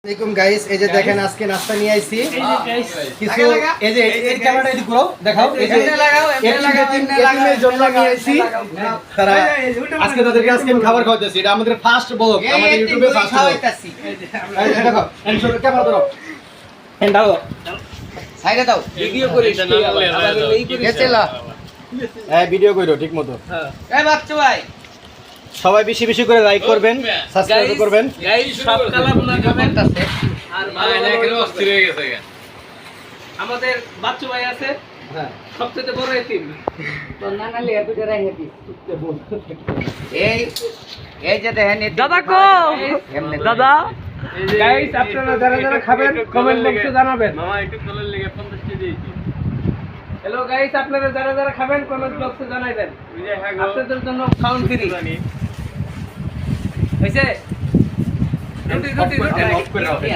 আসসালামু আলাইকুম গাইস, এই যে দেখেন আজকে নাস্তা নিয়ে আইছি কিছু। এই যে এই ক্যামেরাটা এদিকে ঘোরাও, দেখাও। এই যে এতিমের জন্য নিয়ে আইছি। তারা আজকে তাদেরকে আজকে আমি খাবার খাওয়াইতেছি। এটা আমাদের ফার্স্ট ব্লগ, আমাদের ইউটিউবে ফার্স্ট খাওয়াইতেছি। এই যে দেখো, এনশোর ক্যামেরা ধরো, এন্ডাও সাইডে দাও, ভিডিও করিস আবার এই করিস গেছলা। এই ভিডিও কইরো ঠিকমতো। এই বাচ্চা ভাই, সবাই বেশি বেশি করে লাইক করবেন, সাবস্ক্রাইব করবেন। গাইস সব কালার না খাবেন আর ভালো ভালো অস্থির হয়ে গেছে। আমাদের বাচ্চু ভাই আছে, হ্যাঁ, সবচেয়ে বড় এতিম। তো নানালি এত করে হেপি এই এই যে দেখেন দাদা কো দাদা, গাইস আপনারা যারা যারা খাবেন কমেন্ট বক্সে জানাবেন। মামা একটু কলের লেগে 50 টি দিয়েছি। হ্যালো গাইস, আপনারা যারা যারা খাবেন কমেন্ট বক্সে জানাইবেন, আপনাদের জন্য খাউন ফ্রি হইছে। রুটি রুটি রুটি